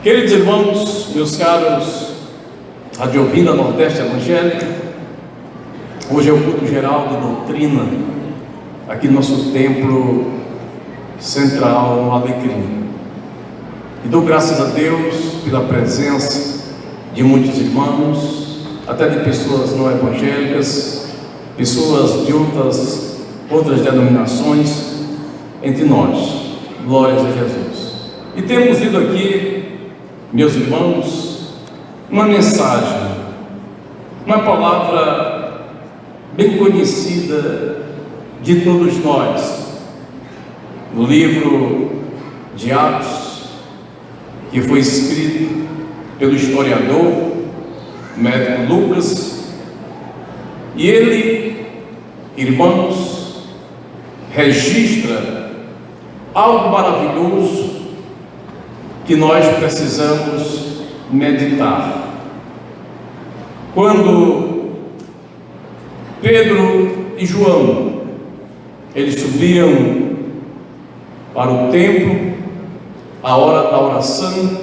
Queridos irmãos, meus caros Rádio Ovinda Nordeste Evangélica, hoje é o culto geral de doutrina aqui no nosso templo central Alecrim. E dou graças a Deus pela presença de muitos irmãos, até de pessoas não evangélicas, pessoas de outras denominações entre nós. Glórias a Jesus. E temos lido aqui, meus irmãos, uma mensagem, uma palavra bem conhecida de todos nós, no livro de Atos, que foi escrito pelo historiador, médico Lucas, e ele, irmãos, registra algo maravilhoso que nós precisamos meditar. Quando Pedro e João, eles subiam para o templo, a hora da oração,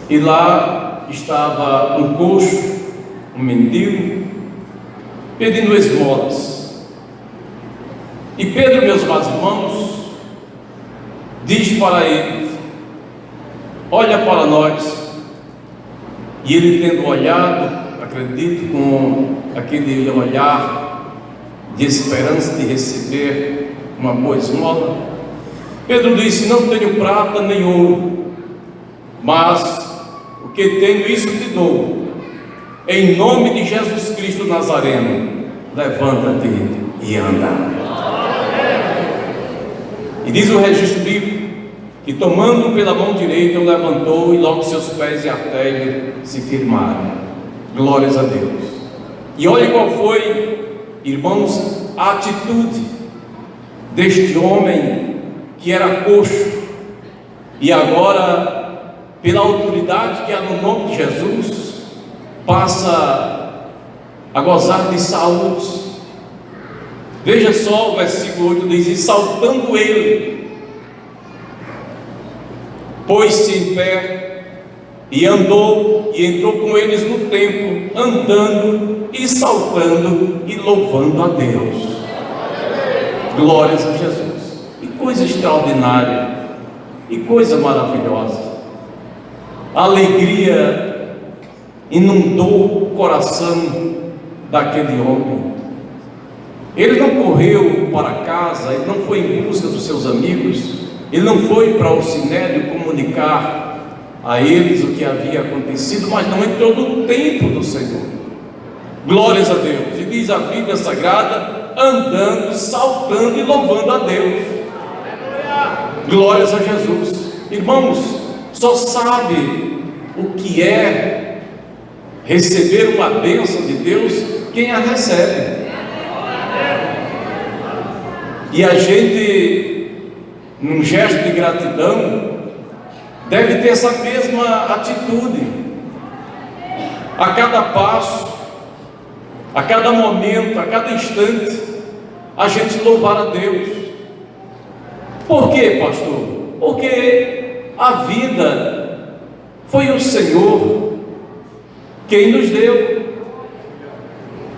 e lá estava um coxo, um mendigo, pedindo esmolas. E Pedro, meus irmãos, diz para ele: olha para nós. E ele, tendo olhado, acredito, com aquele olhar de esperança de receber uma boa esmola, Pedro disse: não tenho prata nem ouro, mas o que tenho, isso te dou. Em nome de Jesus Cristo Nazareno, levanta-te e anda. E diz o registro bíblico que, tomando pela mão direita, o levantou, e logo seus pés e artéria se firmaram. Glórias a Deus. E olha qual foi, irmãos, a atitude deste homem que era coxo, e agora, pela autoridade que há no nome de Jesus, passa a gozar de saúde. Veja só, o versículo 8 diz: e saltando ele, pôs-se em pé, e andou, e entrou com eles no templo, andando e saltando e louvando a Deus. Glórias a Jesus. Que coisa extraordinária, e coisa maravilhosa. A alegria inundou o coração daquele homem. Ele não correu para casa, ele não foi em busca dos seus amigos, ele não foi para o sinédrio comunicar a eles o que havia acontecido, mas não entrou no templo do Senhor. Glórias a Deus. E diz a Bíblia Sagrada, andando, saltando e louvando a Deus. Glórias a Jesus. Irmãos, só sabe o que é receber uma bênção de Deus quem a recebe. E a gente, num gesto de gratidão, deve ter essa mesma atitude. A cada passo, a cada momento, a cada instante, a gente louvar a Deus. Por quê, pastor? Porque a vida foi o Senhor quem nos deu.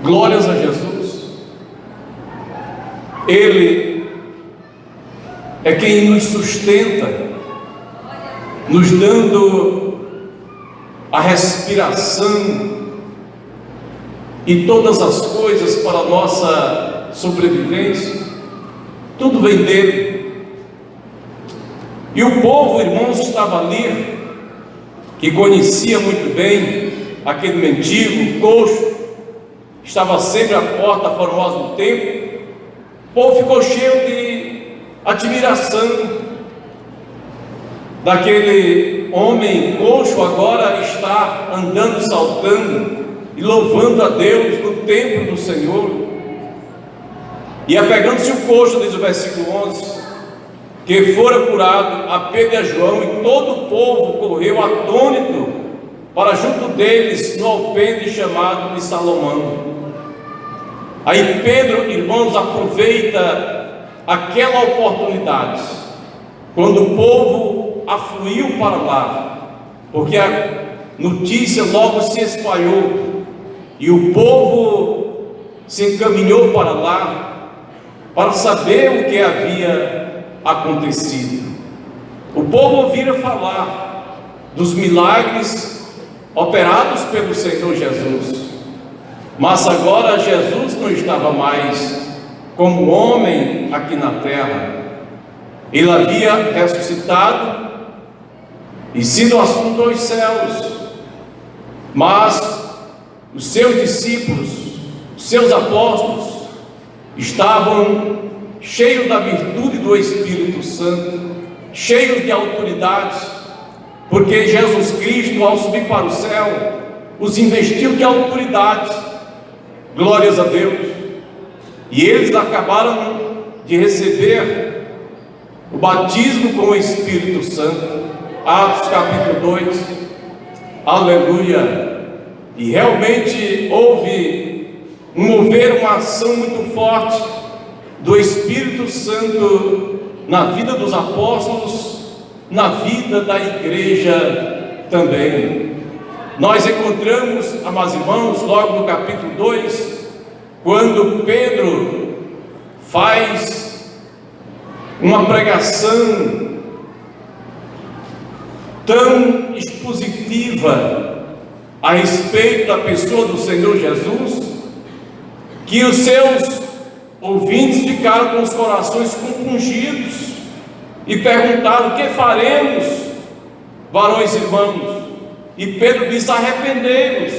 Glórias a Jesus. Ele é quem nos sustenta, nos dando a respiração e todas as coisas para a nossa sobrevivência. Tudo vem dele. E o povo, irmãos, estava ali, que conhecia muito bem aquele mendigo, coxo, estava sempre à porta formosa do templo. O povo ficou cheio de admiração daquele homem coxo, agora está andando, saltando e louvando a Deus no templo do Senhor. E apegando-se o coxo, diz o versículo 11, que fora curado, a Pedro e a João, e todo o povo correu atônito para junto deles no alpendre chamado de Salomão. Aí Pedro, irmãos, aproveita aquela oportunidade, quando o povo afluiu para lá, porque a notícia logo se espalhou e o povo se encaminhou para lá para saber o que havia acontecido. O povo ouvira falar dos milagres operados pelo Senhor Jesus, mas agora Jesus não estava mais como homem aqui na terra. Ele havia ressuscitado e sido assunto aos céus, mas os seus discípulos, os seus apóstolos, estavam cheios da virtude do Espírito Santo, cheios de autoridade, porque Jesus Cristo, ao subir para o céu, os investiu de autoridade. Glórias a Deus. E eles acabaram de receber o batismo com o Espírito Santo. Atos capítulo 2. Aleluia. E realmente houve um mover, uma ação muito forte do Espírito Santo na vida dos apóstolos, na vida da igreja também. Nós encontramos, amados irmãos, logo no capítulo 2, quando Pedro faz uma pregação tão expositiva a respeito da pessoa do Senhor Jesus, que os seus ouvintes ficaram com os corações compungidos e perguntaram: o que faremos, varões irmãos? E Pedro disse: arrependei-vos,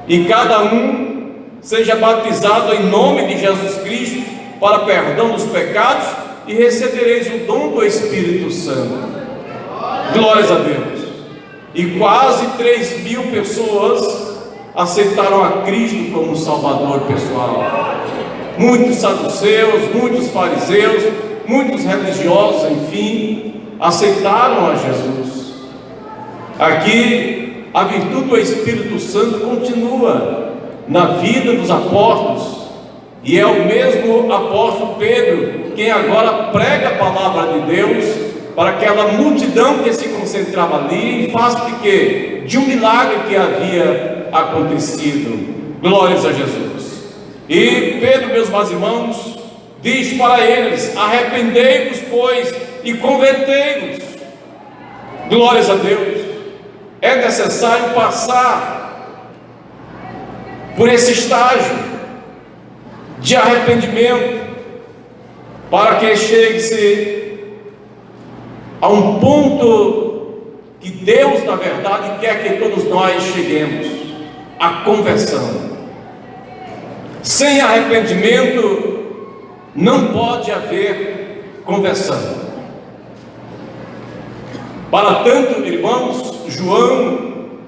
e cada um seja batizado em nome de Jesus Cristo para perdão dos pecados, e recebereis o dom do Espírito Santo. Glórias a Deus. E quase 3.000 pessoas aceitaram a Cristo como Salvador pessoal. Muitos saduceus, muitos fariseus, muitos religiosos, enfim, aceitaram a Jesus. Aqui a virtude do Espírito Santo continua na vida dos apóstolos, e é o mesmo apóstolo Pedro quem agora prega a palavra de Deus para aquela multidão que se concentrava ali, em face de quê? De um milagre que havia acontecido. Glórias a Jesus. E Pedro, meus irmãos, diz para eles: arrependei-vos, pois, e convertei-vos. Glórias a Deus. É necessário passar por esse estágio de arrependimento para que chegue-se a um ponto que Deus, na verdade, quer que todos nós cheguemos: a conversão. Sem arrependimento não pode haver conversão. Para tanto, irmãos, João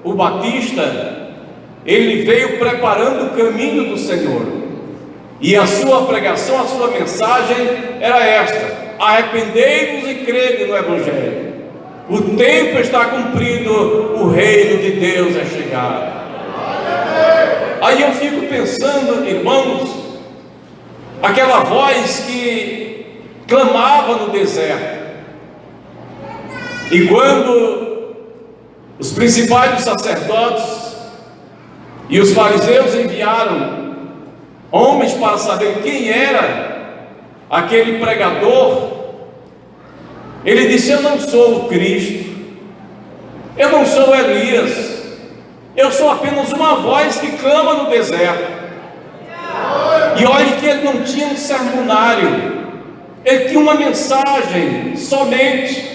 o Batista, ele veio preparando o caminho do Senhor, e a sua pregação, a sua mensagem era esta: arrependei-vos e crede no Evangelho. O tempo está cumprido, o reino de Deus é chegado. Aí eu fico pensando, irmãos, aquela voz que clamava no deserto, e quando os principais dos sacerdotes e os fariseus enviaram homens para saber quem era aquele pregador, ele disse: eu não sou o Cristo, eu não sou Elias, eu sou apenas uma voz que clama no deserto. E olhe que ele não tinha um sermonário, ele tinha uma mensagem somente,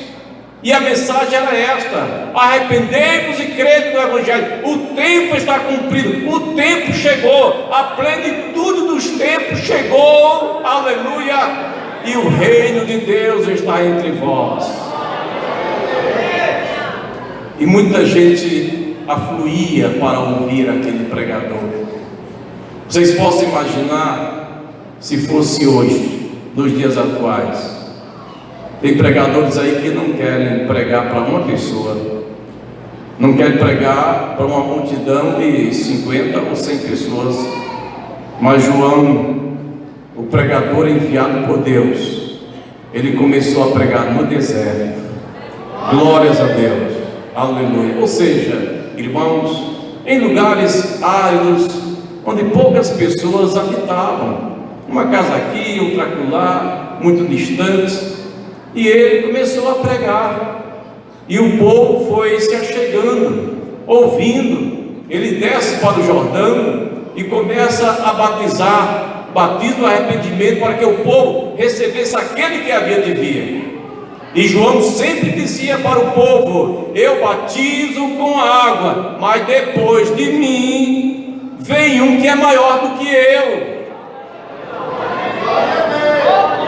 e a mensagem era esta: arrependei-vos e crede no Evangelho. O tempo está cumprido, o tempo chegou, a plenitude dos tempos chegou, aleluia, e o reino de Deus está entre vós. E muita gente afluía para ouvir aquele pregador. Vocês possam imaginar se fosse hoje, nos dias atuais. Tem pregadores aí que não querem pregar para uma pessoa, não querem pregar para uma multidão de 50 ou 100 pessoas. Mas João, o pregador enviado por Deus, ele começou a pregar no deserto. Glórias a Deus, aleluia. Ou seja, irmãos, em lugares áridos, onde poucas pessoas habitavam, uma casa aqui, outra acolá, muito distantes, e ele começou a pregar, e o povo foi se achegando, ouvindo. Ele desce para o Jordão e começa a batizar, batismo do arrependimento, para que o povo recebesse aquele que havia de vir. E João sempre dizia para o povo: eu batizo com água, mas depois de mim vem um que é maior do que eu.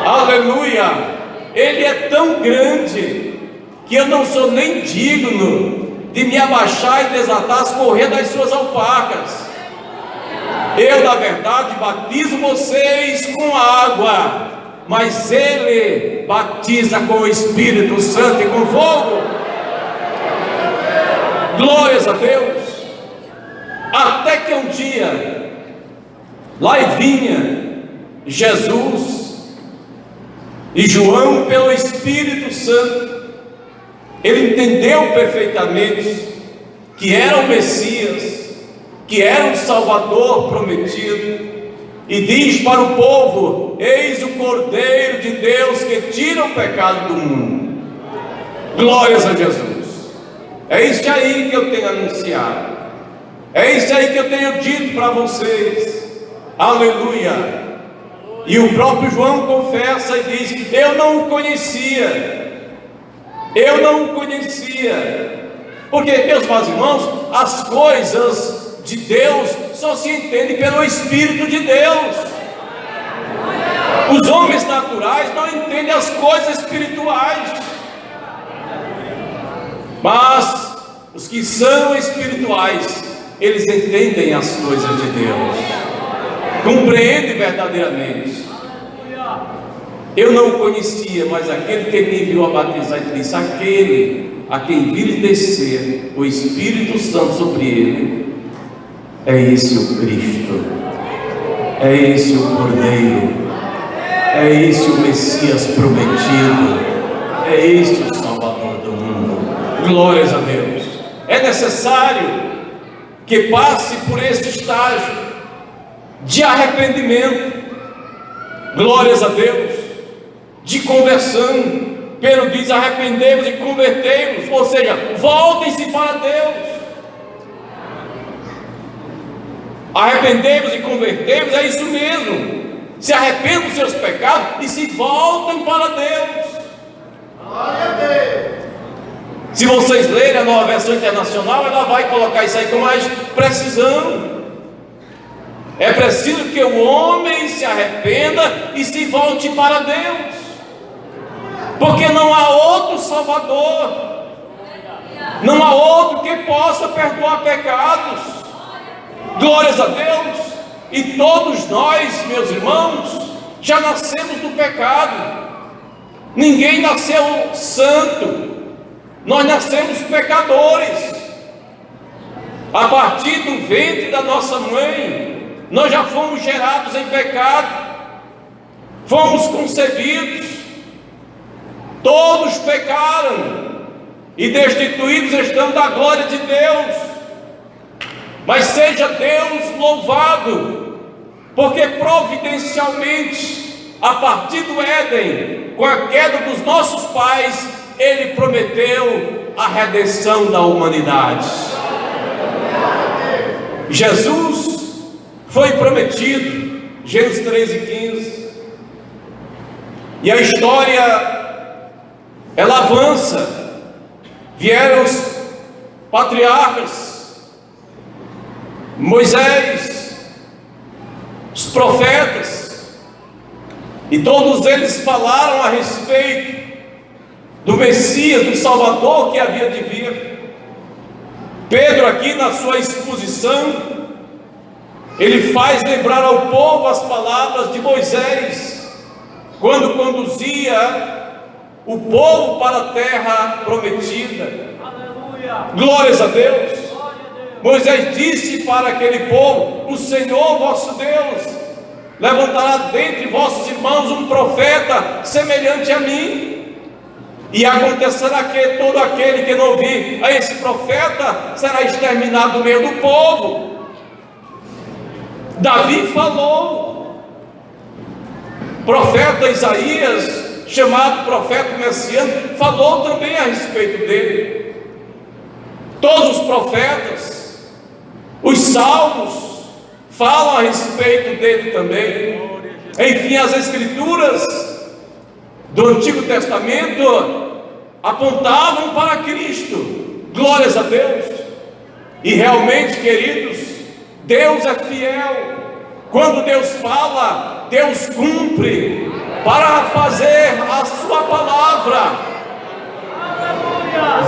Aleluia! Ele é tão grande que eu não sou nem digno de me abaixar e desatar as correias das suas alpacas. Eu, na verdade, batizo vocês com água, mas Ele batiza com o Espírito Santo e com fogo. Glórias a Deus. Até que um dia, lá vinha Jesus, e João, pelo Espírito Santo, ele entendeu perfeitamente que era o Messias, que era o Salvador prometido, e diz para o povo: eis o Cordeiro de Deus que tira o pecado do mundo. Glórias a Jesus. É isso aí que eu tenho anunciado, é isso aí que eu tenho dito para vocês. Aleluia. E o próprio João confessa e diz: eu não o conhecia, eu não o conhecia. Porque, meus irmãos, as coisas de Deus só se entendem pelo Espírito de Deus. Os homens naturais não entendem as coisas espirituais, mas os que são espirituais, eles entendem as coisas de Deus, compreendem verdadeiramente. Eu não o conhecia, mas aquele que me enviou a batizar, ele disse: aquele a quem vir descer o Espírito Santo sobre ele, é esse o Cristo, é esse o Cordeiro, é esse o Messias prometido, é esse o Salvador do mundo. Glórias a Deus. É necessário que passe por esse estágio de arrependimento, glórias a Deus, de conversão. Pedro diz: arrependei-vos e convertei-vos, ou seja, voltem-se para Deus. Arrependei-vos e convertei-vos, é isso mesmo. Se arrependam dos seus pecados e se voltem para Deus. Glória a Deus. Se vocês lerem a Nova Versão Internacional, ela vai colocar isso aí com mais precisão. É preciso que o homem se arrependa e se volte para Deus, porque não há outro Salvador, não há outro que possa perdoar pecados. Glórias a Deus. E todos nós, meus irmãos, já nascemos do pecado. Ninguém nasceu santo, nós nascemos pecadores. A partir do ventre da nossa mãe, nós já fomos gerados em pecado, fomos concebidos. Todos pecaram e destituídos estão da glória de Deus. Mas seja Deus louvado, porque providencialmente, a partir do Éden, com a queda dos nossos pais, Ele prometeu a redenção da humanidade. Jesus foi prometido, Gênesis 3:15, e a história, ela avança. Vieram os patriarcas, Moisés, os profetas, e todos eles falaram a respeito do Messias, do Salvador que havia de vir. Pedro, aqui na sua exposição, ele faz lembrar ao povo as palavras de Moisés, quando conduzia o povo para a terra prometida. Aleluia. Glórias a Deus. Moisés disse para aquele povo: o Senhor vosso Deus levantará dentre vossos irmãos um profeta semelhante a mim. E acontecerá que todo aquele que não ouvir a esse profeta será exterminado do meio do povo. Davi falou, profeta Isaías, chamado profeta messiânico, falou também a respeito dele. Todos os profetas, os salmos, falam a respeito dele também. Enfim, as escrituras do Antigo Testamento apontavam para Cristo. Glórias a Deus. E realmente, queridos, Deus é fiel. Quando Deus fala, Deus cumpre para fazer a sua palavra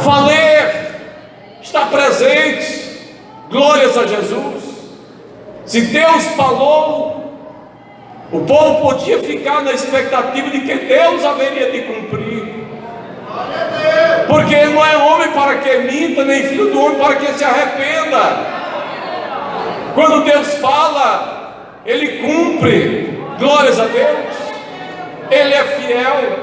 valer, estar presente. Glórias a Jesus. Se Deus falou, o povo podia ficar na expectativa de que Deus haveria de cumprir, porque Ele não é homem para que minta, nem filho do homem para que se arrependa. Quando Deus fala, Ele cumpre. Glórias a Deus. Ele é fiel.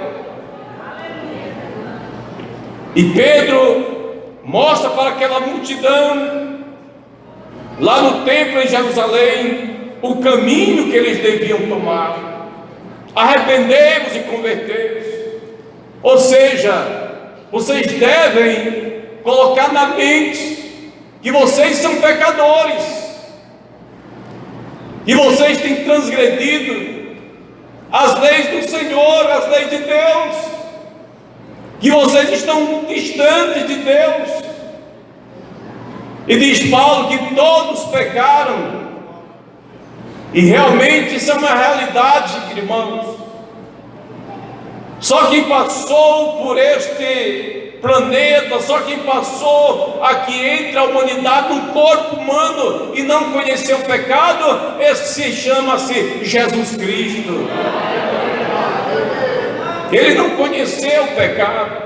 E Pedro mostra para aquela multidão lá no templo em Jerusalém o caminho que eles deviam tomar. Arrependei-vos e convertei-vos. Ou seja, vocês devem colocar na mente que vocês são pecadores, e vocês têm transgredido as leis do Senhor, as leis de Deus, que vocês estão distantes de Deus. E diz Paulo que todos pecaram. E realmente isso é uma realidade, irmãos. Só quem passou por este planeta, só quem passou aqui entre a humanidade no corpo humano e não conheceu o pecado, esse chama-se Jesus Cristo. Ele não conheceu o pecado,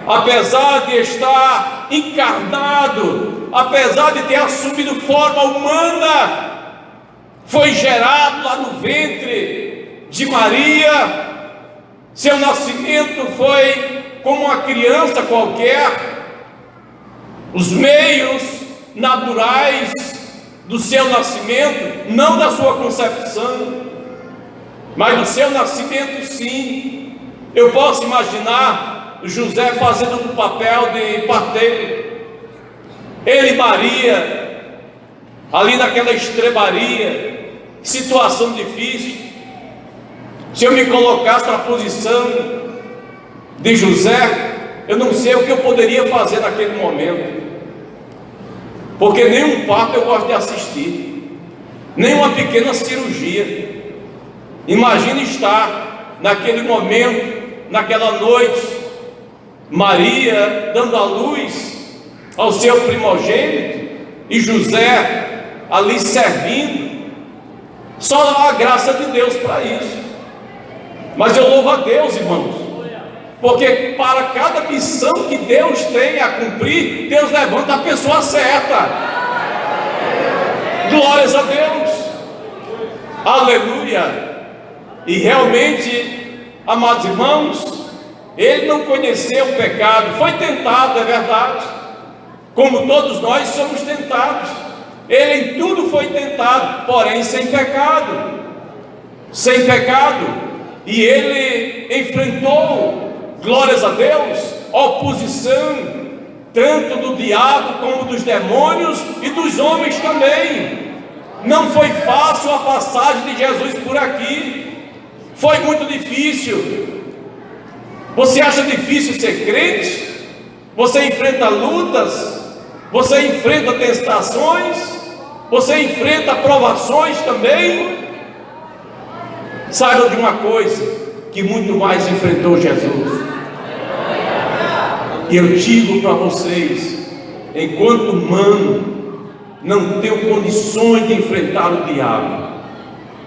apesar de estar encarnado, apesar de ter assumido forma humana, foi gerado lá no ventre de Maria. Seu nascimento foi como uma criança qualquer. Os meios naturais do seu nascimento, não da sua concepção, mas do seu nascimento, sim. Eu posso imaginar José fazendo o papel de parteiro, ele e Maria, ali naquela estrebaria, situação difícil. Se eu me colocasse na posição de José, eu não sei o que eu poderia fazer naquele momento, porque nenhum parto eu gosto de assistir, nem uma pequena cirurgia. Imagine estar naquele momento, naquela noite, Maria dando à luz ao seu primogênito e José ali servindo. Só a graça de Deus para isso. Mas eu louvo a Deus, irmãos, porque para cada missão que Deus tem a cumprir, Deus levanta a pessoa certa. Glórias a Deus. Aleluia. E realmente, amados irmãos, ele não conheceu o pecado, foi tentado, é verdade, como todos nós somos tentados. Ele em tudo foi tentado, porém sem pecado. Sem pecado. E ele enfrentou, glórias a Deus, oposição, tanto do diabo como dos demônios e dos homens também. Não foi fácil a passagem de Jesus por aqui, foi muito difícil. Você acha difícil ser crente? Você enfrenta lutas, você enfrenta tentações, você enfrenta provações também. Saiba de uma coisa, que muito mais enfrentou Jesus. E eu digo para vocês, enquanto humano, não tenho condições de enfrentar o diabo.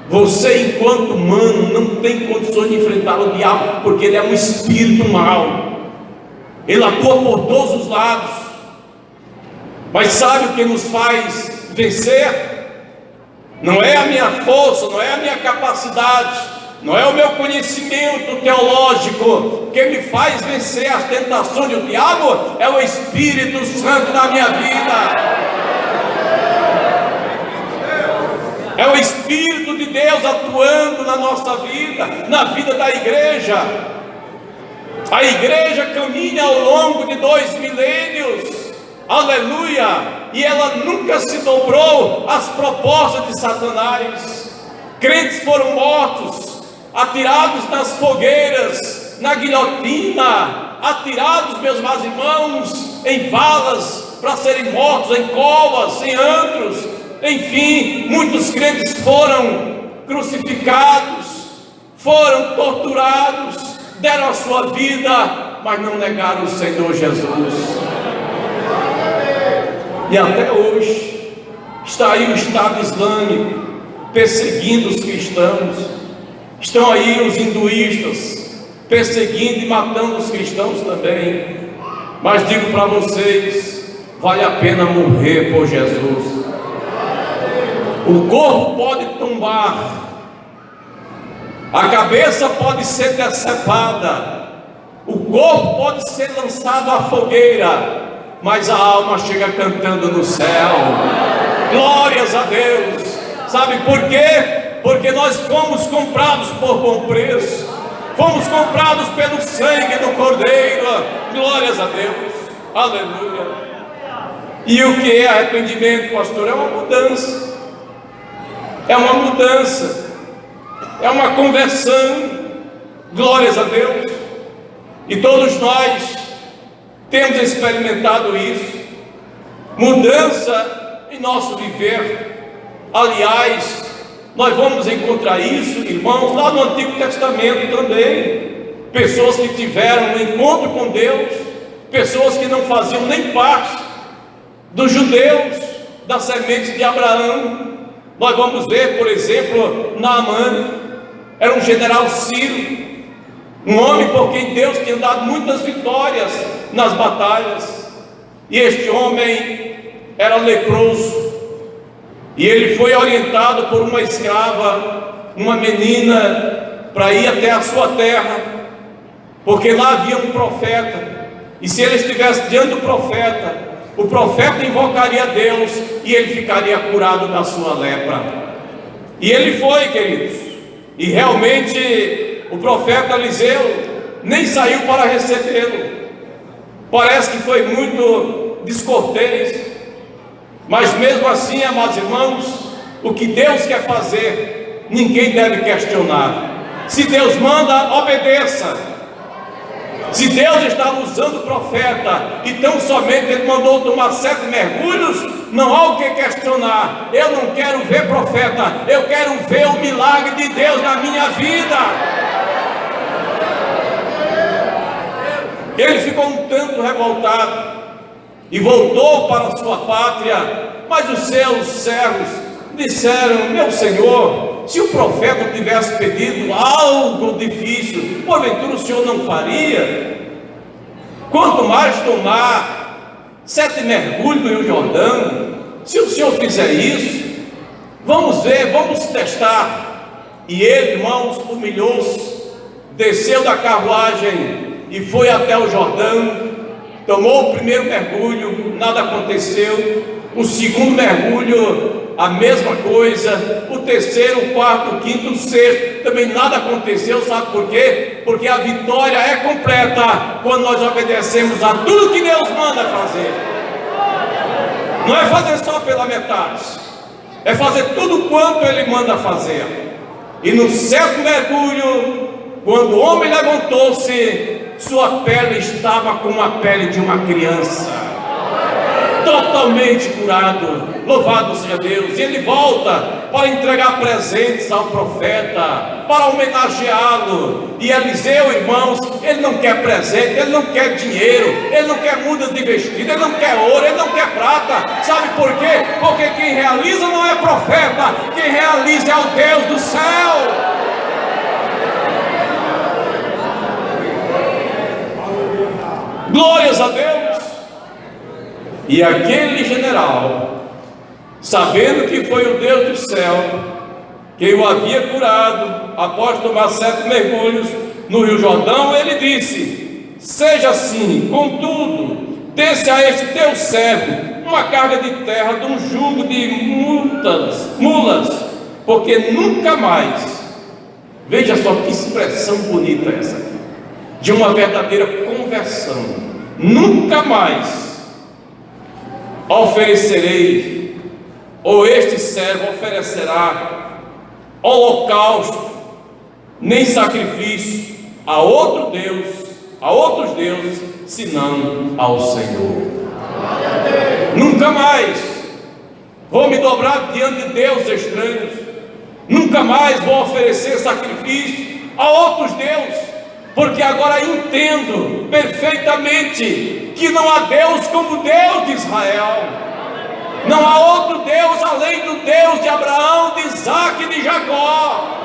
Você, enquanto humano, não tem condições de enfrentar o diabo, porque ele é um espírito mau. Ele atua por todos os lados. Mas sabe o que nos faz vencer? Não é a minha força, não é a minha capacidade, não é o meu conhecimento teológico que me faz vencer as tentações do diabo, é o Espírito Santo na minha vida. É o Espírito de Deus atuando na nossa vida, na vida da igreja. A igreja caminha ao longo de 2 milênios, aleluia, e ela nunca se dobrou às propostas de Satanás. Crentes foram mortos, atirados nas fogueiras, na guilhotina, atirados, meus irmãos, em valas para serem mortos, em covas, em antros, enfim, muitos crentes foram crucificados, foram torturados, deram a sua vida, mas não negaram o Senhor Jesus. E até hoje está aí o Estado Islâmico perseguindo os cristãos. Estão aí os hinduístas perseguindo e matando os cristãos também. Mas digo para vocês, vale a pena morrer por Jesus. O corpo pode tombar, a cabeça pode ser decepada, o corpo pode ser lançado à fogueira, mas a alma chega cantando no céu. Glórias a Deus. Sabe por quê? Porque nós fomos comprados por bom preço, fomos comprados pelo sangue do Cordeiro. Glórias a Deus, aleluia. E o que é arrependimento, pastor? É uma mudança, é uma mudança, é uma conversão. Glórias a Deus. E todos nós temos experimentado isso, mudança em nosso viver. Aliás, nós vamos encontrar isso, irmãos, lá no Antigo Testamento também. Pessoas que tiveram um encontro com Deus, pessoas que não faziam nem parte dos judeus, da semente de Abraão. Nós vamos ver, por exemplo, Naamã, era um general sírio, um homem por quem Deus tinha dado muitas vitórias nas batalhas, e este homem era leproso, e ele foi orientado por uma escrava, uma menina, para ir até a sua terra, porque lá havia um profeta, e se ele estivesse diante do profeta, o profeta invocaria Deus, e ele ficaria curado da sua lepra. E ele foi, queridos, e realmente o profeta Eliseu nem saiu para recebê-lo. Parece que foi muito descortês, mas mesmo assim, amados irmãos, o que Deus quer fazer, ninguém deve questionar. Se Deus manda, obedeça. Se Deus estava usando o profeta, e tão somente ele mandou tomar 7 mergulhos, não há o que questionar. Eu não quero ver profeta, eu quero ver o milagre de Deus na minha vida. Ele ficou um tanto revoltado e voltou para a sua pátria, mas os seus servos disseram: meu senhor, se o profeta tivesse pedido algo difícil, porventura o senhor não faria? Quanto mais tomar 7 mergulhos no Rio Jordão, se o senhor fizer isso, vamos ver, vamos testar. E ele, irmãos, humilhou-se, desceu da carruagem e foi até o Jordão, tomou o primeiro mergulho, nada aconteceu. O segundo mergulho, a mesma coisa. O terceiro, o quarto, o quinto, o sexto, também nada aconteceu. Sabe por quê? Porque a vitória é completa quando nós obedecemos a tudo que Deus manda fazer. Não é fazer só pela metade, é fazer tudo quanto Ele manda fazer. E no 7º mergulho, quando o homem levantou-se, sua pele estava como a pele de uma criança, totalmente curado. Louvado seja Deus. E ele volta para entregar presentes ao profeta, para homenageá-lo. E Eliseu, irmãos, ele não quer presente, ele não quer dinheiro, ele não quer mudas de vestido, ele não quer ouro, ele não quer prata. Sabe por quê? Porque quem realiza não é profeta, quem realiza é o Deus do céu. Glórias a Deus. E aquele general, sabendo que foi o Deus do céu, que o havia curado, após tomar 7 mergulhos no Rio Jordão, ele disse: seja assim, contudo, desse a este teu servo uma carga de terra de um jugo de mulas, porque nunca mais, veja só que expressão bonita essa aqui, de uma verdadeira conversão, nunca mais oferecerei, ou este servo oferecerá holocausto, nem sacrifício a outro Deus, a outros deuses, senão ao Senhor. Nunca mais vou me dobrar diante de deuses estranhos, nunca mais vou oferecer sacrifício a outros deuses, porque agora entendo perfeitamente que não há Deus como Deus de Israel, não há outro Deus além do Deus de Abraão, de Isaac e de Jacó.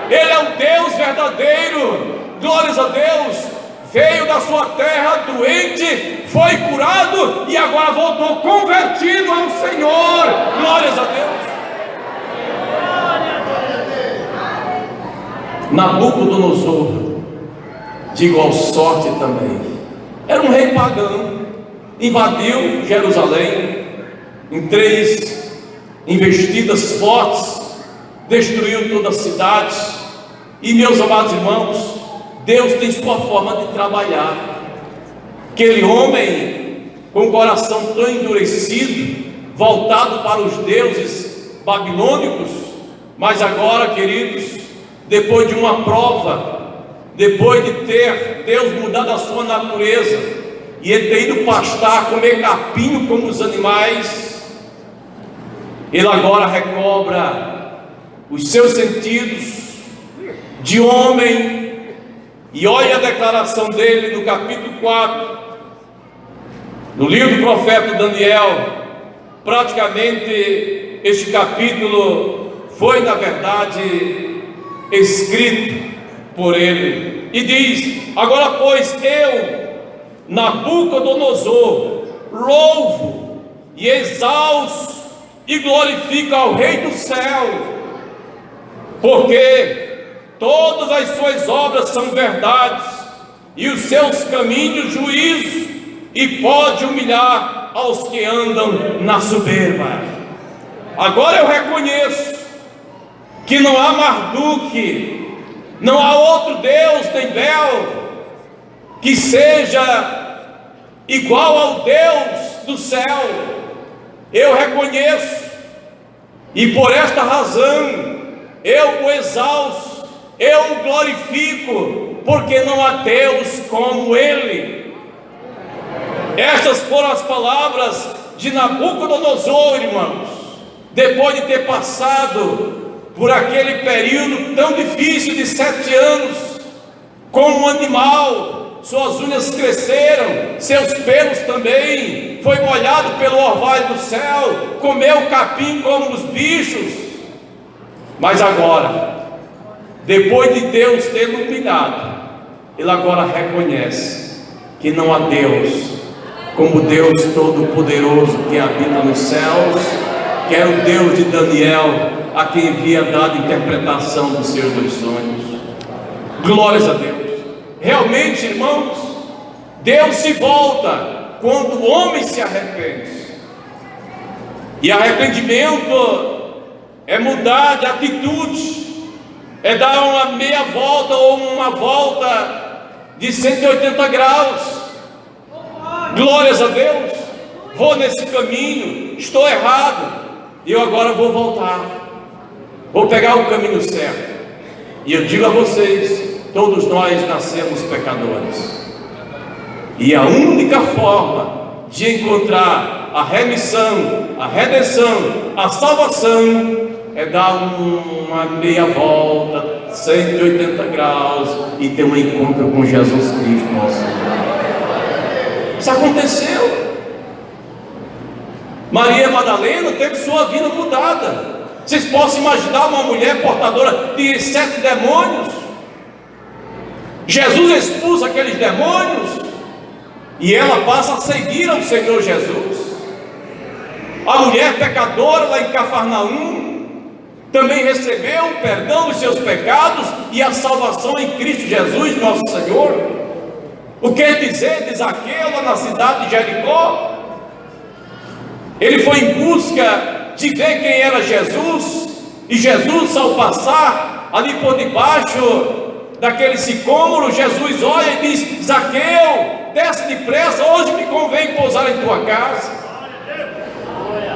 Ele é o Deus verdadeiro. Glórias a Deus. Veio da sua terra doente, foi curado e agora voltou convertido ao Senhor. Glórias a Deus. Nabucodonosor, de igual sorte também, era um rei pagão, invadiu Jerusalém em 3 investidas fortes, destruiu toda a cidade. E meus amados irmãos, Deus tem sua forma de trabalhar. Aquele homem com o coração tão endurecido, voltado para os deuses babilônicos, mas agora, queridos, depois de uma prova, depois de ter Deus mudado a sua natureza e ele ter ido pastar, comer capinho como os animais, ele agora recobra os seus sentidos de homem. E olha a declaração dele no capítulo 4 do livro do profeta Daniel. Praticamente este capítulo foi, na verdade, escrito por ele. E diz: agora pois eu, Nabucodonosor, louvo e exalço e glorifico ao Rei do céu, porque todas as suas obras são verdades, e os seus caminhos juízo, e pode humilhar aos que andam na soberba. Agora eu reconheço que não há Marduk, não há outro Deus nem Bel que seja igual ao Deus do céu. Eu reconheço, e por esta razão eu o exalço, eu o glorifico, porque não há Deus como Ele. Estas foram as palavras de Nabucodonosor, irmãos, depois de ter passado por aquele período tão difícil de 7 anos, como um animal, suas unhas cresceram, seus pelos também, foi molhado pelo orvalho do céu, comeu capim como os bichos. Mas agora, depois de Deus ter iluminado, ele agora reconhece que não há Deus como Deus Todo-Poderoso que habita nos céus, que é o Deus de Daniel, a quem havia dado interpretação dos seus 2 sonhos. Glórias a Deus. Realmente, irmãos, Deus se volta quando o homem se arrepende. E arrependimento é mudar de atitude, é dar uma meia volta ou uma volta de 180 graus. Glórias a Deus. Vou nesse caminho, estou errado, e eu agora vou voltar, vou pegar o caminho certo. E eu digo a vocês, todos nós nascemos pecadores, e a única forma de encontrar a remissão, a redenção, a salvação é dar uma meia volta, 180 graus, e ter um encontro com Jesus Cristo, nosso Senhor. Isso aconteceu. Maria Madalena teve sua vida mudada. Vocês possam imaginar uma mulher portadora de 7 demônios. Jesus expulsa aqueles demônios e ela passa a seguir ao Senhor Jesus. A mulher pecadora lá em Cafarnaum também recebeu o perdão dos seus pecados e a salvação em Cristo Jesus, nosso Senhor. O que dizer de Zaqueu lá na cidade de Jericó? Ele foi em busca de ver quem era Jesus, e Jesus, ao passar ali por debaixo daquele sicômoro, Jesus olha e diz: Zaqueu, desce depressa, hoje me convém pousar em tua casa.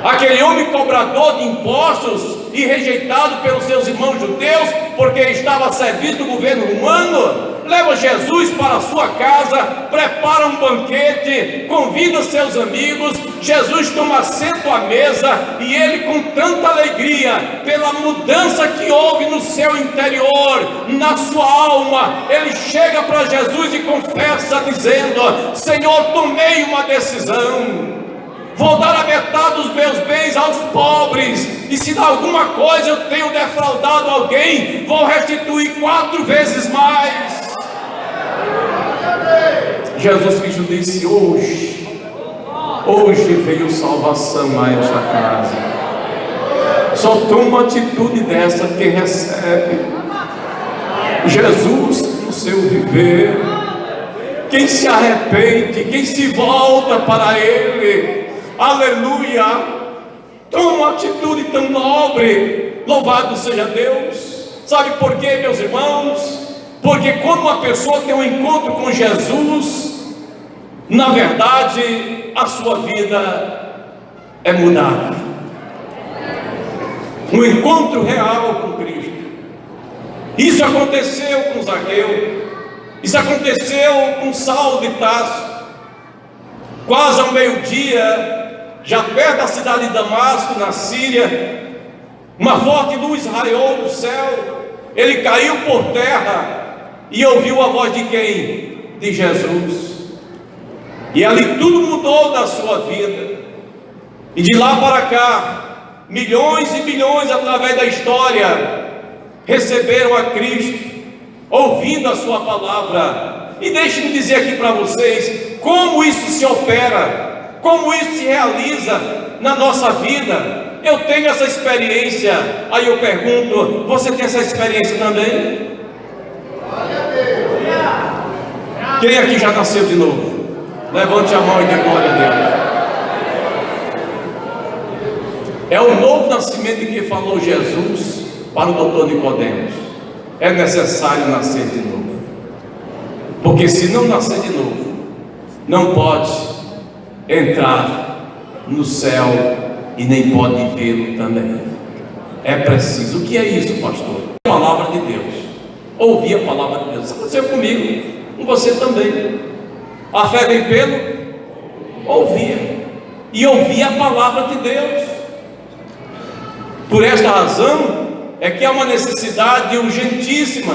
Aquele homem cobrador de impostos e rejeitado pelos seus irmãos judeus, porque estava a serviço do governo romano, leva Jesus para a sua casa, prepara um banquete, convida seus amigos. Jesus toma assento à mesa, e ele, com tanta alegria pela mudança que houve no seu interior, na sua alma, ele chega para Jesus e confessa, dizendo: Senhor, tomei uma decisão, vou dar a metade dos meus bens aos pobres, e se de alguma coisa eu tenho defraudado alguém, vou restituir 4 vezes mais. Jesus Cristo disse: hoje veio salvação a esta casa. Só toma uma atitude dessa quem recebe Jesus no seu viver, quem se arrepende, quem se volta para Ele. Aleluia! Toma uma atitude tão nobre. Louvado seja Deus. Sabe por quê, meus irmãos? Porque quando uma pessoa tem um encontro com Jesus, na verdade, a sua vida é mudada. Um encontro real com Cristo. Isso aconteceu com Zaqueu. Isso aconteceu com Saulo de Tarso. Quase ao meio-dia, já perto da cidade de Damasco, na Síria, uma forte luz raiou do céu. Ele caiu por terra e ouviu a voz de quem? De Jesus. E ali tudo mudou da sua vida. E de lá para cá, milhões e milhões através da história receberam a Cristo, ouvindo a sua palavra. E deixe-me dizer aqui para vocês como isso se opera, como isso se realiza na nossa vida. Eu tenho essa experiência. Aí eu pergunto: você tem essa experiência também? Quem aqui já nasceu de novo? Levante a mão e dê glória a Deus. É o novo nascimento de que falou Jesus para o doutor Nicodemos. É necessário nascer de novo, porque se não nascer de novo, não pode entrar no céu e nem pode vê-lo também. É preciso. O que é isso, pastor? A palavra de Deus. Ouvir a palavra de Deus. Isso aconteceu comigo, com você também. A fé vem pelo ouvir, e ouvir a palavra de Deus. Por esta razão é que há uma necessidade urgentíssima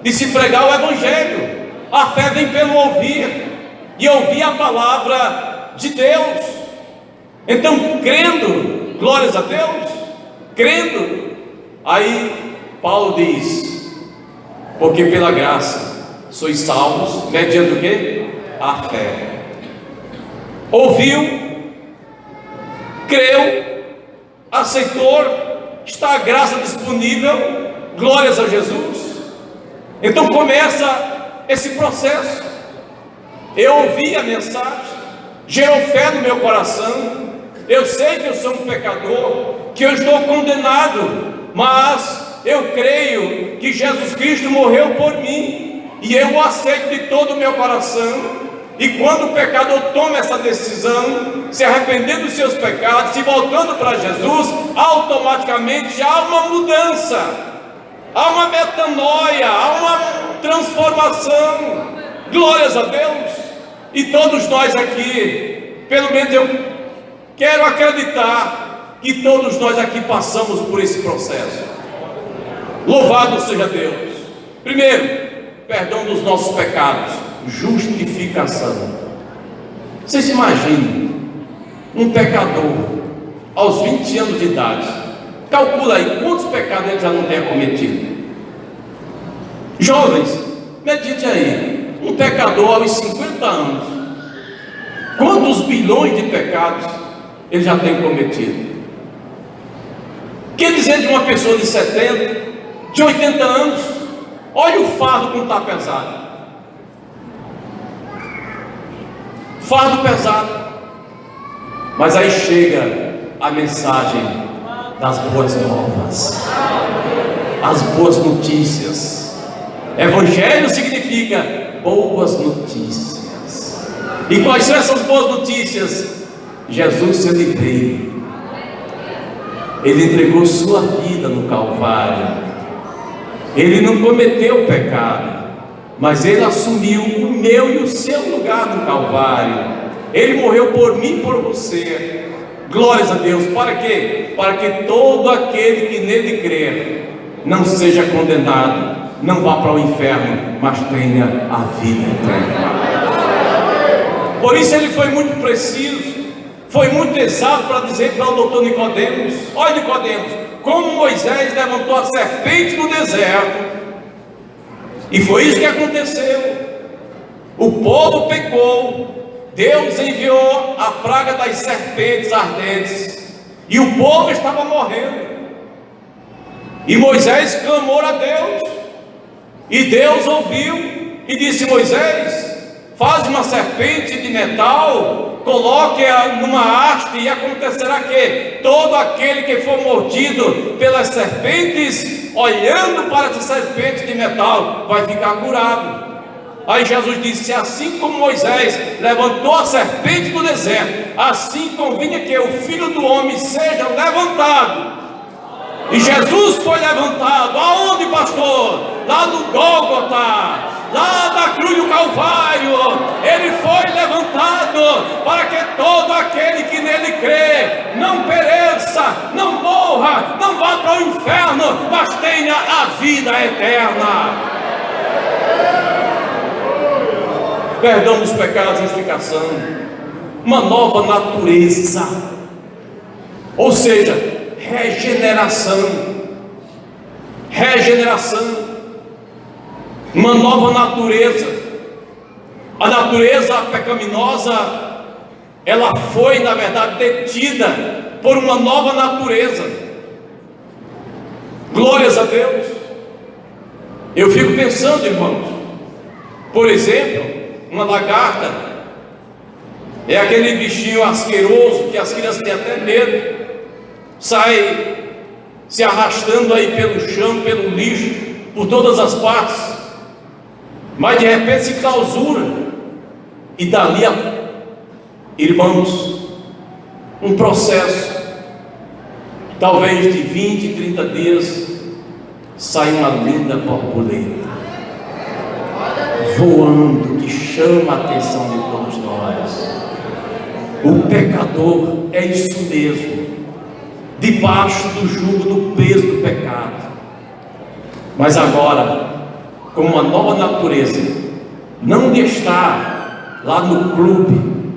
de se pregar o Evangelho. A fé vem pelo ouvir, e ouvir a palavra de Deus. Então, crendo, glórias a Deus, crendo, aí Paulo diz: porque pela graça sois salvos, mediante o quê? A fé. Ouviu, creu, aceitou, está a graça disponível, glórias a Jesus. Então começa esse processo. Eu ouvi a mensagem, gerou fé no meu coração. Eu sei que eu sou um pecador, que eu estou condenado, mas eu creio que Jesus Cristo morreu por mim, e eu o aceito de todo o meu coração. E quando o pecador toma essa decisão, se arrependendo dos seus pecados, se voltando para Jesus, automaticamente há uma mudança, há uma metanoia, há uma transformação. Glórias a Deus. E todos nós aqui, pelo menos eu quero acreditar que todos nós aqui passamos por esse processo. Louvado seja Deus. Primeiro, perdão dos nossos pecados, justificação. Vocês imaginam um pecador aos 20 anos de idade, calcula aí quantos pecados ele já não tenha cometido. Jovens, medite aí, um pecador aos 50 anos, quantos bilhões de pecados ele já tem cometido? Que dizer de uma pessoa de 70, de 80 anos? Olha o fardo como está pesado. Fardo pesado. Mas aí chega a mensagem das boas novas, as boas notícias. Evangelho significa boas notícias. E quais são essas boas notícias? Jesus, ele veio, ele entregou sua vida no Calvário. Ele não cometeu pecado, mas ele assumiu o meu e o seu lugar no Calvário. Ele morreu por mim e por você. Glórias a Deus. Para quê? Para que todo aquele que nele crer não seja condenado, não vá para o inferno, mas tenha a vida eterna. Por isso ele foi muito preciso, foi muito exato para dizer para o doutor Nicodemos: olha, Nicodemos, como Moisés levantou a serpente no deserto, e foi isso que aconteceu. O povo pecou, Deus enviou a praga das serpentes ardentes, e o povo estava morrendo, e Moisés clamou a Deus, e Deus ouviu e disse: Moisés, faz uma serpente de metal, coloque-a numa haste, e acontecerá que todo aquele que for mordido pelas serpentes, olhando para essa serpente de metal, vai ficar curado. Aí Jesus disse: assim como Moisés levantou a serpente do deserto, assim convinha que o Filho do Homem seja levantado. E Jesus foi levantado. Aonde, pastor? Lá no Gólgota, lá na cruz do Calvário. Ele foi levantado para que todo aquele que nele crê não pereça, não morra, não vá para o inferno, mas tenha a vida eterna. Perdão dos pecados, justificação, uma nova natureza, ou seja, regeneração, uma nova natureza. A natureza pecaminosa, ela foi na verdade detida por uma nova natureza. Glórias a Deus. Eu fico pensando, irmãos, por exemplo, uma lagarta é aquele bichinho asqueroso que as crianças têm até medo, sai se arrastando aí pelo chão, pelo lixo, por todas as partes, mas de repente se clausura, e dali, irmãos, um processo, talvez de 20, 30 dias, sai uma linda borboleta, voando, que chama a atenção de todos nós. O pecador é isso mesmo, debaixo do jugo do peso do pecado, mas agora com uma nova natureza, não de estar lá no clube,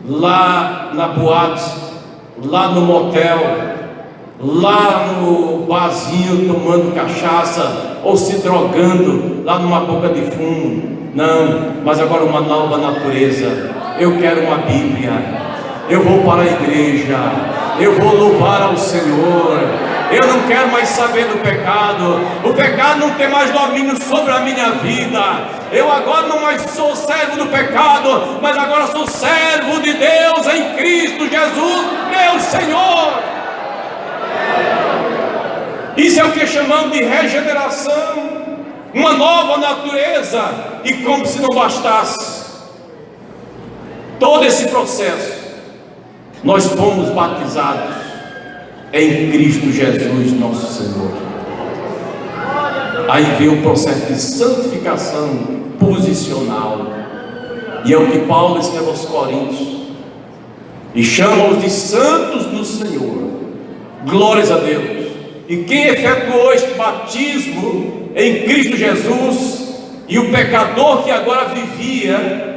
lá na boate, lá no motel, lá no barzinho tomando cachaça ou se drogando lá numa boca de fumo. Não, mas agora uma nova natureza. Eu quero uma Bíblia, eu vou para a igreja, eu vou louvar ao Senhor. Eu não quero mais saber do pecado. O pecado não tem mais domínio sobre a minha vida. Eu agora não mais sou servo do pecado, mas agora sou servo de Deus em Cristo Jesus, meu Senhor. Isso é o que chamamos de regeneração, uma nova natureza. E como se não bastasse todo esse processo, nós fomos batizados em Cristo Jesus, nosso Senhor. Aí vem o processo de santificação posicional, e é o que Paulo escreve aos Coríntios, e chama-os de santos no Senhor. Glórias a Deus. E quem efetuou este batismo em Cristo Jesus, e o pecador que agora vivia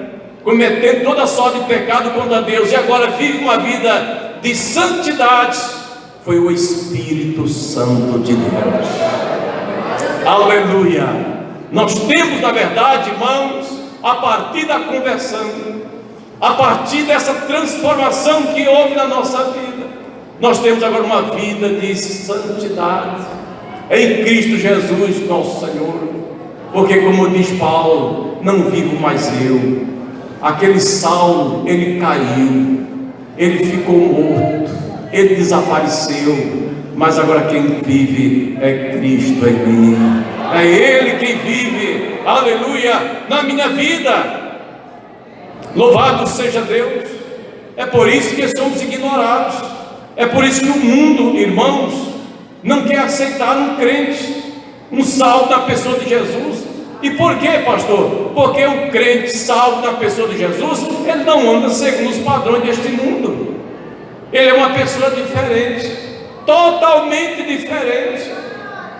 cometendo toda sorte de pecado contra Deus, e agora vive uma vida de santidade, foi o Espírito Santo de Deus. Aleluia. Nós temos, na verdade, irmãos, a partir da conversão, a partir dessa transformação que houve na nossa vida, Nós temos agora uma vida de santidade em Cristo Jesus, nosso Senhor. Porque, como diz Paulo, não vivo mais eu. Aquele Saulo, ele caiu, ele ficou morto, ele desapareceu. Mas agora quem vive é Cristo em mim. É Ele quem vive, aleluia, na minha vida. Louvado seja Deus. É por isso que somos ignorados. É por isso que o mundo, irmãos, não quer aceitar um crente, um salvo na pessoa de Jesus. E por quê, pastor? Porque o crente salvo na pessoa de Jesus, ele não anda segundo os padrões deste mundo. Ele é uma pessoa diferente, totalmente diferente.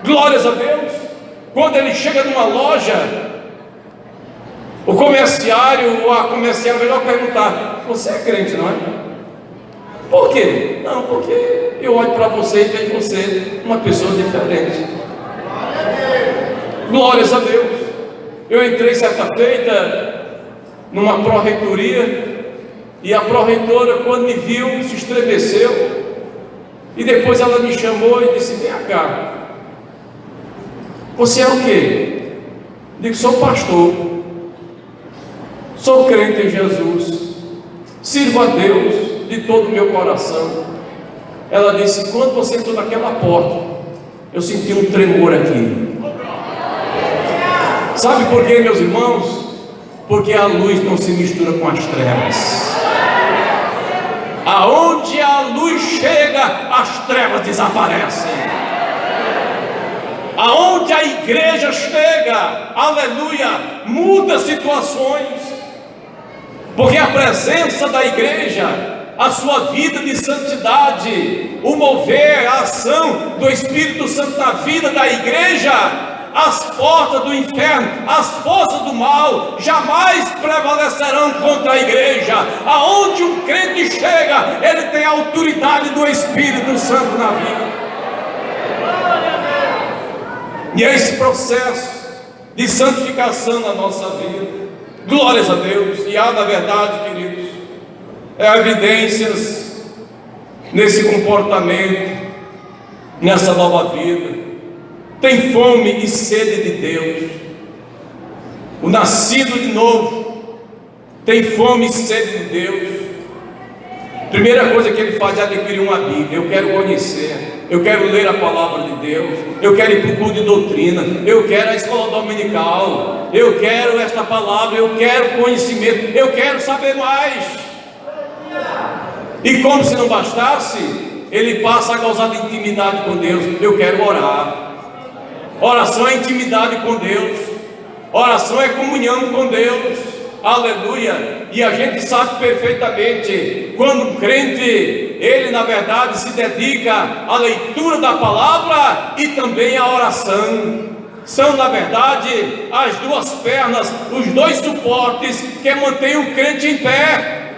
Glórias a Deus. Quando ele chega numa loja, o comerciário ou a comerciária vai logo perguntar: você é crente, não é? Por quê? Não, porque eu olho para você e vejo você uma pessoa diferente. Glórias a Deus. Eu entrei certa feita numa pró-reitoria, e a pró-reitora, quando me viu, se estremeceu, e depois ela me chamou e disse: vem cá, você é o quê? Digo: sou pastor, sou crente em Jesus, sirvo a Deus de todo o meu coração. Ela disse: quando você entrou naquela porta, eu senti um tremor aqui. Sabe por quê, meus irmãos? Porque a luz não se mistura com as trevas. Aonde a luz chega, as trevas desaparecem. Aonde a igreja chega, aleluia, muda situações. Porque a presença da igreja, a sua vida de santidade, o mover, a ação do Espírito Santo na vida da igreja, as portas do inferno, as forças do mal jamais prevalecerão contra a igreja. Aonde um crente chega, ele tem a autoridade do Espírito Santo na vida. E é esse processo de santificação na nossa vida. Glórias a Deus. E há, na verdade, queridos, evidências nesse comportamento, nessa nova vida. Tem fome e sede de Deus. O nascido de novo tem fome e sede de Deus. Primeira coisa que ele faz é adquirir uma Bíblia. Eu quero conhecer, eu quero ler a palavra de Deus, eu quero ir para o culto de doutrina, eu quero a escola dominical, eu quero esta palavra, eu quero conhecimento, eu quero saber mais. E como se não bastasse, ele passa a gozar de intimidade com Deus. Eu quero orar. Oração é intimidade com Deus, oração é comunhão com Deus, aleluia. E a gente sabe perfeitamente, quando um crente, ele na verdade se dedica à leitura da palavra e também à oração. São na verdade as duas pernas, os dois suportes que mantêm o crente em pé.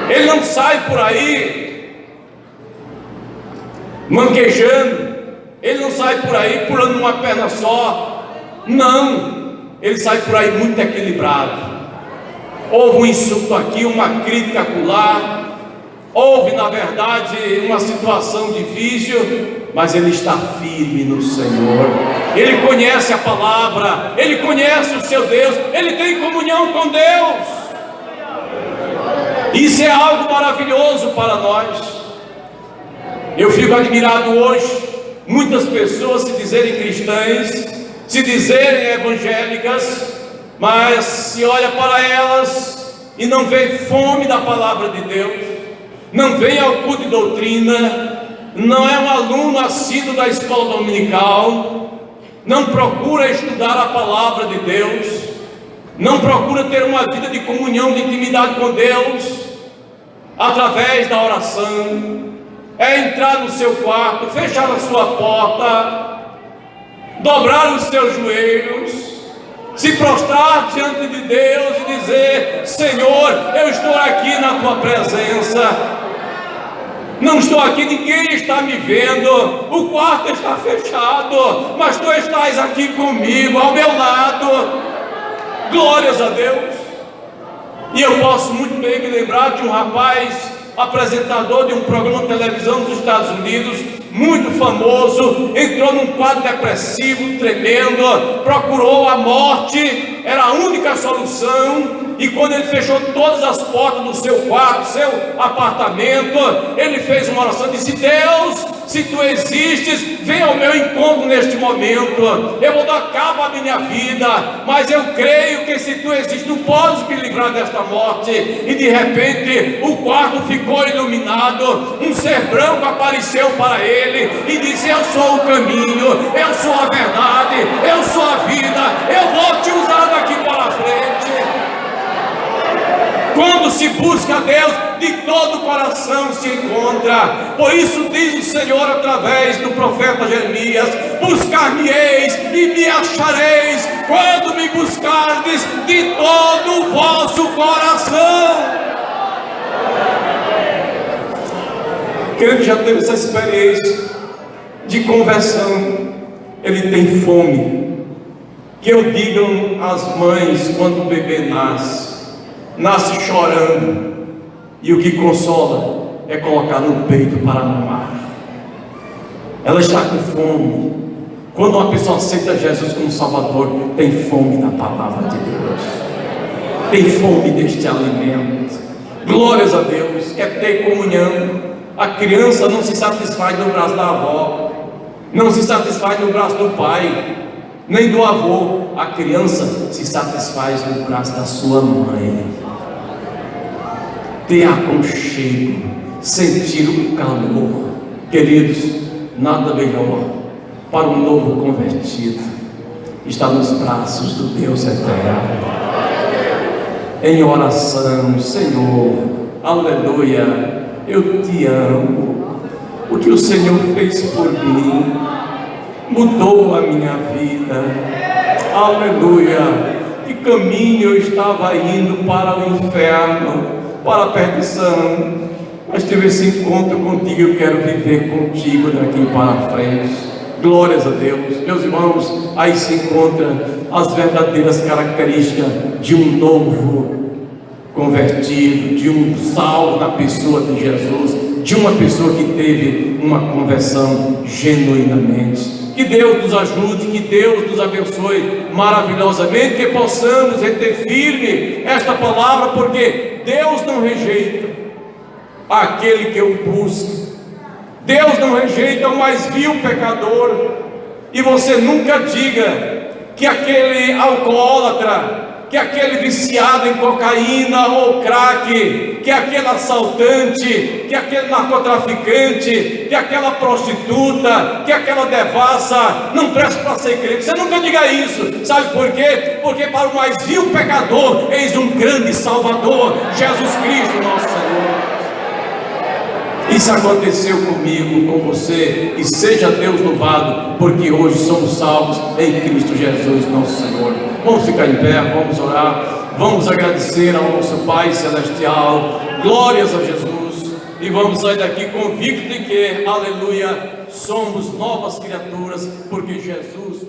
Ele não sai por aí manquejando, ele não sai por aí pulando uma perna só. Não, ele sai por aí muito equilibrado. Houve um insulto aqui, uma crítica acolá, houve na verdade uma situação difícil, mas ele está firme no Senhor. Ele conhece a palavra, ele conhece o seu Deus, ele tem comunhão com Deus. Isso é algo maravilhoso para nós. Eu fico admirado hoje, muitas pessoas se dizerem cristãs, se dizerem evangélicas, mas se olha para elas e não vê fome da palavra de Deus, não vem ao culto de doutrina, não é um aluno assíduo da escola dominical, não procura estudar a palavra de Deus, não procura ter uma vida de comunhão, de intimidade com Deus, através da oração. É entrar no seu quarto, fechar a sua porta, dobrar os seus joelhos, se prostrar diante de Deus e dizer: Senhor, eu estou aqui na tua presença. Não estou aqui, ninguém está me vendo, o quarto está fechado, mas tu estás aqui comigo, ao meu lado. Glórias a Deus. E eu posso muito bem me lembrar de um rapaz apresentador de um programa de televisão dos Estados Unidos, muito famoso, entrou num quadro depressivo tremendo, procurou a morte, era a única solução. E quando ele fechou todas as portas do seu quarto, seu apartamento, ele fez uma oração e disse: Deus, se tu existes, vem ao meu encontro neste momento. Eu vou dar cabo à minha vida, mas eu creio que se tu existes, tu podes me livrar desta morte. E de repente o quarto ficou iluminado, um ser branco apareceu para ele e disse: eu sou o caminho, eu sou a verdade, eu sou a vida, eu vou te usar daqui para frente. Quando se busca a Deus, de todo o coração se encontra. Por isso diz o Senhor através do profeta Jeremias: buscar-me-eis e me achareis, quando me buscardes de todo o vosso coração. Quem já teve essa experiência de conversão, ele tem fome. Que eu digam às mães quando o bebê nasce chorando, e o que consola é colocar no peito para mamar. Ela está com fome. Quando uma pessoa aceita Jesus como Salvador, tem fome da palavra de Deus, tem fome deste alimento. Glórias a Deus. Quer ter comunhão. A criança não se satisfaz no braço da avó, não se satisfaz no braço do pai, nem do avô. A criança se satisfaz no braço da sua mãe. Ter aconchego, sentir o calor. Queridos, nada melhor para um novo convertido está nos braços do Deus eterno, em oração: Senhor, aleluia, eu te amo. O que o Senhor fez por mim mudou a minha vida. Aleluia. Que caminho eu estava indo para o inferno, para a perdição, mas tive esse encontro contigo. Eu quero viver contigo daqui para frente. Glórias a Deus. Meus irmãos, aí se encontram as verdadeiras características de um novo convertido, de um salvo na pessoa de Jesus, de uma pessoa que teve uma conversão genuinamente. Que Deus nos ajude, que Deus nos abençoe maravilhosamente, que possamos reter firme esta palavra, porque Deus não rejeita aquele que o busca. Deus não rejeita o mais vil pecador. E você nunca diga que aquele alcoólatra, que aquele viciado em cocaína ou crack, que aquele assaltante, que aquele narcotraficante, que aquela prostituta, que aquela devassa não presta para ser crente. Você nunca diga isso. Sabe por quê? Porque para o mais vil pecador, eis um grande Salvador, Jesus Cristo nosso Senhor. Isso aconteceu comigo, com você, e seja Deus louvado, porque hoje somos salvos em Cristo Jesus nosso Senhor. Vamos ficar em pé, vamos orar, vamos agradecer ao nosso Pai Celestial. Glórias a Jesus. E vamos sair daqui convictos de que, aleluia, somos novas criaturas, porque Jesus